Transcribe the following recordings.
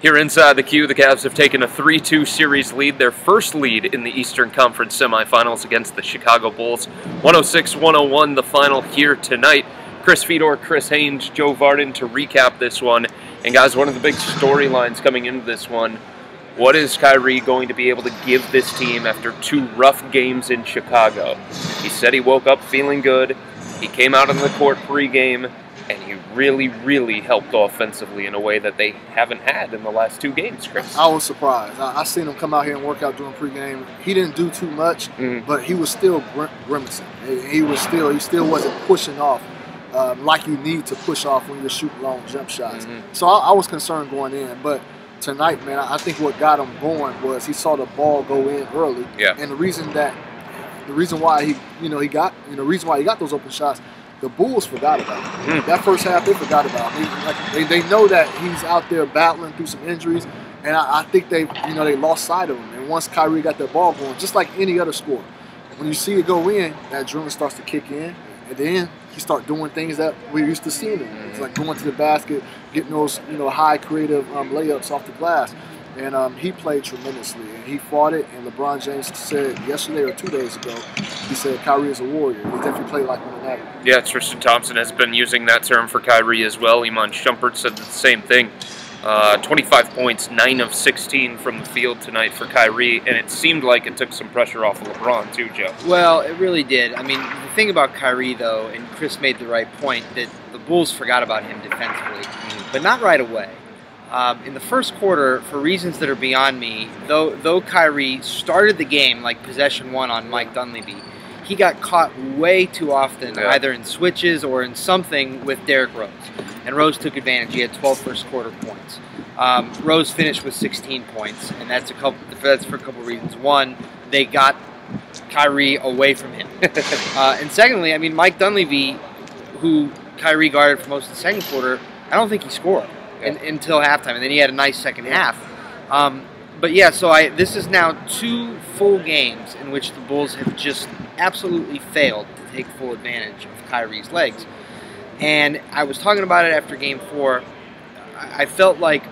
Here inside the Q, the Cavs have taken a 3-2 series lead, their first lead in the Eastern Conference semifinals against the Chicago Bulls. 106-101 the final here tonight. Chris Fedor, Chris Haynes, Joe Vardon to recap this one. And guys, one of the big storylines coming into this one, what is Kyrie going to be able to give this team after 2 rough games in Chicago? He said he woke up feeling good. He came out on the court pregame, and he really helped offensively in a way that they haven't had in the last 2 games, Chris. I was surprised. I seen him come out here and work out during pregame. He didn't do too much, but he was still grimacing. He still wasn't pushing off like you need to push off when you're shooting long jump shots. So I was concerned going in, but tonight, man, I think what got him going was he saw the ball go in early, and the reason why he got those open shots. The Bulls forgot about him. That first half, they forgot about him. They know that he's out there battling through some injuries, and I think they lost sight of him. And once Kyrie got that ball going, just like any other scorer, when you see it go in, that adrenaline starts to kick in, and then he start doing things that we're used to seeing him. It's like going to the basket, getting those high creative layups off the glass. And he played tremendously, and he fought it. And LeBron James said yesterday or 2 days ago, he said Kyrie is a warrior. He definitely played like one of them. Yeah, Tristan Thompson has been using that term for Kyrie as well. Iman Shumpert said the same thing. 25 points, 9 of 16 from the field tonight for Kyrie, and it seemed like it took some pressure off of LeBron too, Joe. Well, it really did. I mean, the thing about Kyrie, though, and Chris made the right point, that the Bulls forgot about him defensively, but not right away. In the first quarter, for reasons that are beyond me, though Kyrie started the game like possession 1 on Mike Dunleavy, he got caught way too often, either in switches or in something with Derrick Rose. And Rose took advantage. He had 12 first quarter points. Rose finished with 16 points, and that's for a couple reasons. One, they got Kyrie away from him. And secondly, I mean, Mike Dunleavy, who Kyrie guarded for most of the second quarter, I don't think he scored. Until halftime, and then he had a nice second half. But yeah, so this is now 2 full games in which the Bulls have just absolutely failed to take full advantage of Kyrie's legs. And I was talking about it after Game 4. I felt like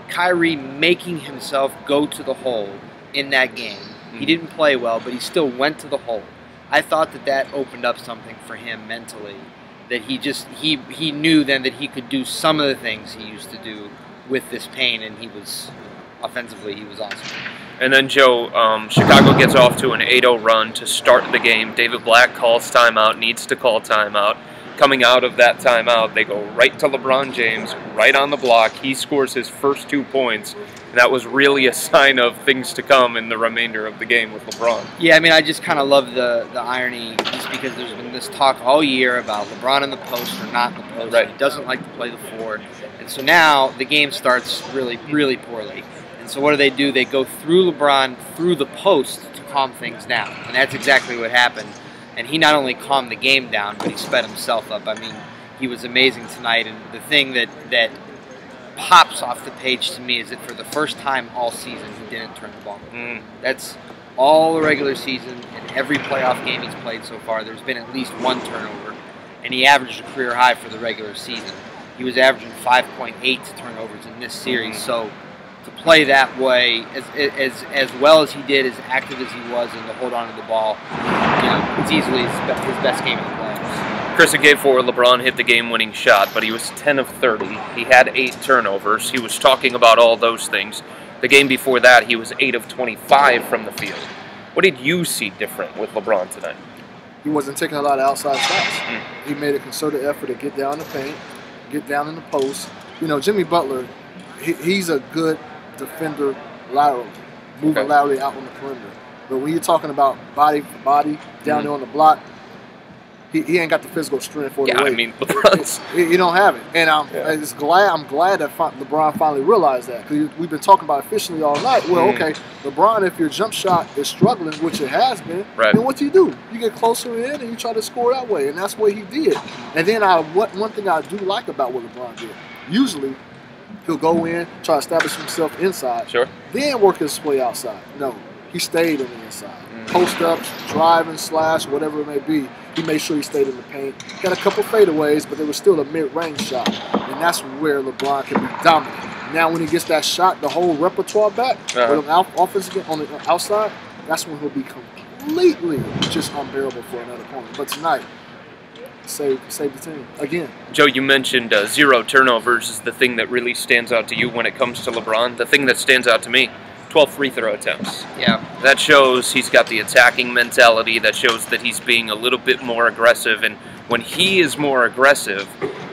Kyrie making himself go to the hole in that game. He didn't play well, but he still went to the hole. I thought that opened up something for him mentally. That he knew then that he could do some of the things he used to do with this pain, and offensively, he was awesome. And then, Joe, Chicago gets off to an 8-0 run to start the game. David Black calls timeout, needs to call timeout. Coming out of that timeout, they go right to LeBron James, right on the block. He scores his first 2 points. And that was really a sign of things to come in the remainder of the game with LeBron. Yeah, I mean, I just kind of love the irony, just because there's been this talk all year about LeBron in the post or not in the post. Right. He doesn't like to play the 4. And so now the game starts really poorly. And so what do? They go through LeBron, through the post to calm things down. And that's exactly what happened. And he not only calmed the game down, but he sped himself up. I mean, he was amazing tonight. And the thing that pops off the page to me is that for the first time all season, he didn't turn the ball over. That's all the regular season, and every playoff game he's played so far, there's been at least 1 turnover, and he averaged a career high for the regular season. He was averaging 5.8 turnovers in this series, so to play that way, as well as he did, as active as he was, and to hold on to the ball, it's easily his best game of the playoffs. Chris, in Game 4, LeBron hit the game-winning shot, but he was 10 of 30. He had 8 turnovers. He was talking about all those things. The game before that, he was 8 of 25 from the field. What did you see different with LeBron tonight? He wasn't taking a lot of outside shots. He made a concerted effort to get down the paint, get down in the post. Jimmy Butler, he's a good defender laterally, moving laterally out on the perimeter. But when you're talking about body for body, down there on the block, he ain't got the physical strength for the weight. I mean, LeBron's... You don't have it. And I'm glad that LeBron finally realized that, because we've been talking about it efficiently all night. Well, okay, LeBron, if your jump shot is struggling, which it has been, then what do? You get closer in and you try to score that way, and that's what he did. And then one thing I do like about what LeBron did, usually he'll go in, try to establish himself inside, then work his way outside. No, he stayed on the inside. Post-ups, driving, slash, whatever it may be. He made sure he stayed in the paint. Got a couple fadeaways, but there was still a mid-range shot. And that's where LeBron can be dominant. Now, when he gets that shot, the whole repertoire back, with an offense on the outside, that's when he'll be completely just unbearable for another opponent. But tonight, save the team again. Joe, you mentioned 0 turnovers is the thing that really stands out to you when it comes to LeBron. The thing that stands out to me, 12 free throw attempts. Yeah. That shows he's got the attacking mentality. That shows that he's being a little bit more aggressive. And when he is more aggressive,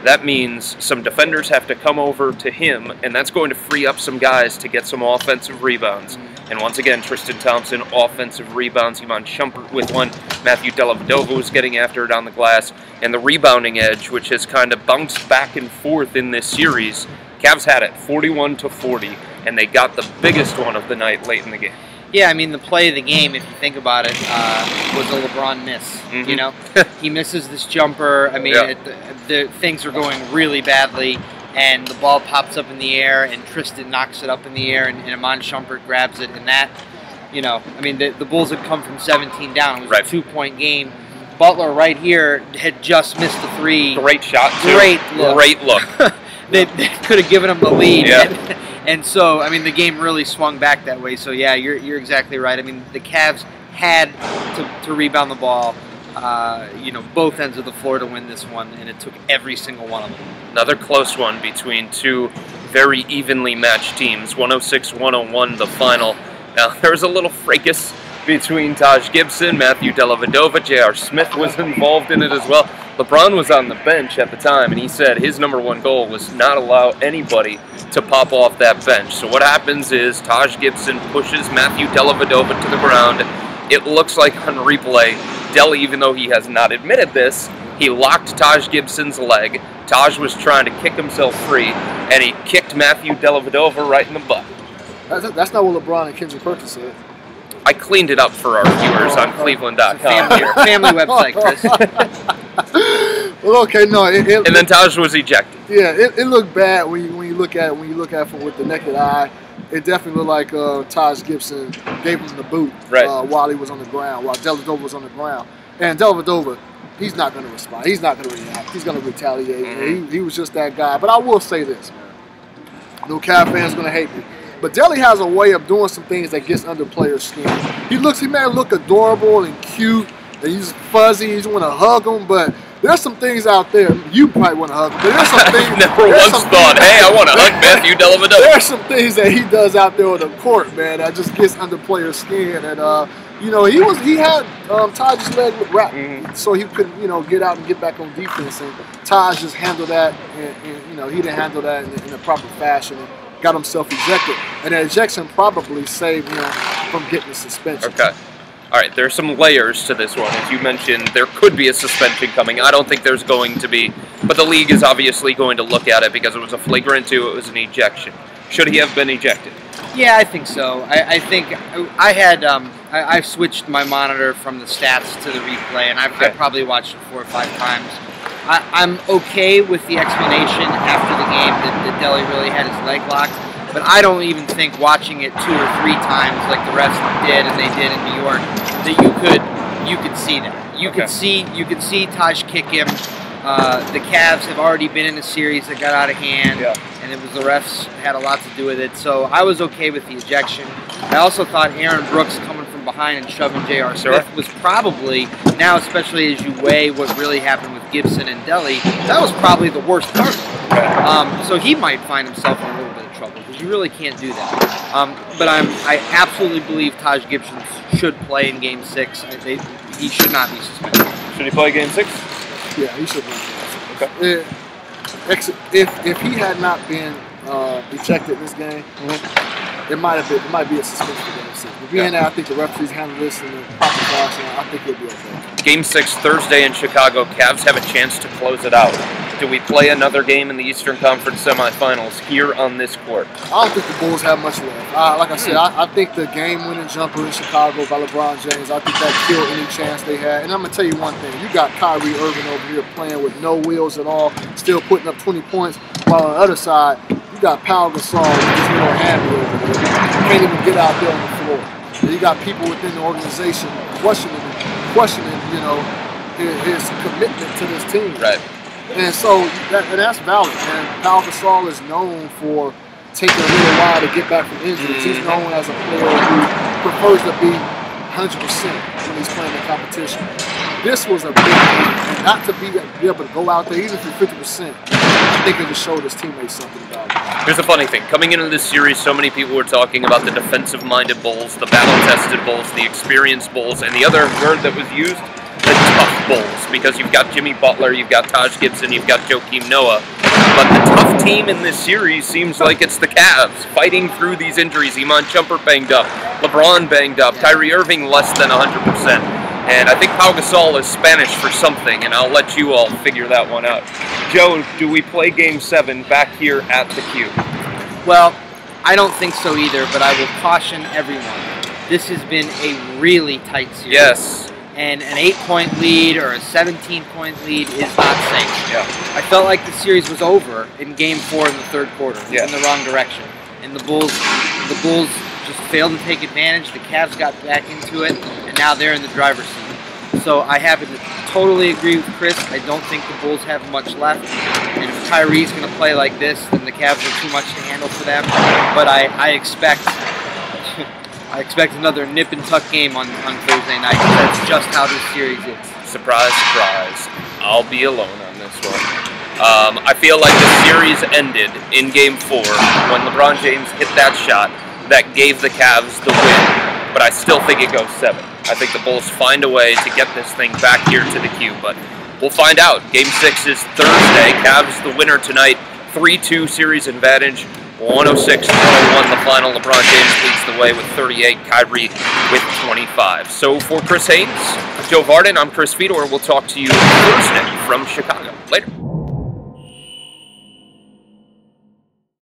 that means some defenders have to come over to him, and that's going to free up some guys to get some offensive rebounds. And once again, Tristan Thompson, offensive rebounds. Iman Shumpert with one. Matthew Dellavedova was getting after it on the glass. And the rebounding edge, which has kind of bounced back and forth in this series, Cavs had it 41-40, and they got the biggest one of the night late in the game. Yeah, I mean, the play of the game, if you think about it, was a LeBron miss. You know, he misses this jumper. I mean, the things are going really badly, and the ball pops up in the air, and Tristan knocks it up in the air, and Iman Shumpert grabs it, and that, you know, I mean, the Bulls had come from 17 down. It was a 2-point game. Butler right here had just missed the 3. Great shot, too. Great look. They could have given him the lead. Yeah. And so, I mean, the game really swung back that way. So, yeah, you're exactly right. I mean, the Cavs had to rebound the ball, you know, both ends of the floor to win this one, and it took every single one of them. Another close one between two very evenly matched teams, 106-101 the final. Now, there was a little fracas between Taj Gibson, Matthew Dellavedova, J.R. Smith was involved in it as well. LeBron was on the bench at the time, and he said his #1 goal was not allow anybody to pop off that bench. So what happens is Taj Gibson pushes Matthew Dellavedova to the ground. It looks like on replay, Dell, even though he has not admitted this, he locked Taj Gibson's leg. Taj was trying to kick himself free, and he kicked Matthew Dellavedova right in the butt. That's not what LeBron and Kendrick Perkins said. I cleaned it up for our viewers on cleveland.com. Family website, Chris. Well, okay, no. And then Taj was ejected. Yeah, it looked bad when you look at it with the naked eye. It definitely looked like Taj Gibson gave him the boot while he was on the ground, while Dellavedova was on the ground. And Dellavedova, he's not going to respond. He's not going to react. He's going to retaliate. He was just that guy. But I will say this, man. No Cavs fans going to hate me. But Delly has a way of doing some things that gets under players' skin. He may look adorable and cute, and he's fuzzy, you just want to hug him, but there's some things out there, you probably want to hug him, but there's some things... Never once thought, hey, I want to hug Matthew Dellavedova. There's some things that he does out there on the court, man, that just gets under players' skin, and, you know, he had Taj's leg wrapped, so he could, you know, get out and get back on defense, and Taj just handled that, and you know, he didn't handle that in a proper fashion, and got himself ejected, and that ejection probably saved him from getting a suspension. Okay. All right, there's some layers to this one. As you mentioned, there could be a suspension coming. I don't think there's going to be, but the league is obviously going to look at it because it was a flagrant 2, it was an ejection. Should he have been ejected? Yeah, I think so. I think I switched my monitor from the stats to the replay, and I probably watched it 4 or 5 times. I'm okay with the explanation after the game that Delly really had his leg locked, but I don't even think watching it 2 or 3 times like the refs did and they did in New York that you could see that. You could see Taj kick him. The Cavs have already been in a series that got out of hand, and it was the refs had a lot to do with it. So I was okay with the ejection. I also thought Aaron Brooks coming from behind and shoving J.R. Smith was probably, now especially as you weigh what really happened with Gibson and Delly, that was probably the worst part. So he might find himself in a little bit of trouble because you really can't do that. But I absolutely believe Taj Gibson should play in Game 6. He should not be suspended. Should he play Game 6? Yeah, he should be. Okay. If he had not been ejected in this game, it might be a suspension for Game 6. But being there, I think the referees handle this in the proper fashion. I think he'll be okay. Game 6 Thursday in Chicago. Cavs have a chance to close it out. Do we play another game in the Eastern Conference semifinals here on this court? I don't think the Bulls have much left. Like I said, I think the game-winning jumper in Chicago by LeBron James, I think that killed any chance they had. And I'm going to tell you one thing. You got Kyrie Irving over here playing with no wheels at all, still putting up 20 points, while on the other side, you got Pau Gasol with his little hammy over there. Can't even get out there on the floor. And you got people within the organization questioning you know, his commitment to this team. Right. And so that's valid. And Pau Gasol is known for taking a little while to get back from injuries. He's known as a player who prefers to be 100% when he's playing the competition. This was a big game, and not to be able to go out there, even for 50%, I think it just showed his teammates something about it. Here's the funny thing. Coming into this series, so many people were talking about the defensive-minded Bulls, the battle-tested Bulls, the experienced Bulls, and the other word that was used, the tough Bulls, because you've got Jimmy Butler, you've got Taj Gibson, you've got Joakim Noah. But the tough team in this series seems like it's the Cavs, fighting through these injuries. Iman Shumpert banged up, LeBron banged up, Kyrie Irving less than 100%. And I think Pau Gasol is Spanish for something, and I'll let you all figure that one out. Joe, do we play Game 7 back here at the Cube? Well, I don't think so either, but I will caution everyone. This has been a really tight series. Yes. And an 8-point lead or a 17-point lead is not safe. Yeah. I felt like the series was over in Game 4 in the third quarter, Yeah. in the wrong direction. And the Bulls just failed to take advantage. The Cavs got back into it, and now they're in the driver's seat. So I happen to totally agree with Chris. I don't think the Bulls have much left. And if Kyrie's going to play like this, then the Cavs are too much to handle for them. But I expect another nip and tuck game on Thursday night. That's just how this series is. Surprise, surprise. I'll be alone on this one. I feel like the series ended in Game 4 when LeBron James hit that shot that gave the Cavs the win. But I still think it goes 7. I think the Bulls find a way to get this thing back here to the Cube. But we'll find out. Game 6 is Thursday. Cavs the winner tonight. 3-2 series advantage. 106-101 the final. LeBron James leads the way with 38. Kyrie with 25. So for Chris Haynes, Joe Vardon, I'm Chris Fedor. We'll talk to you Thursday from Chicago.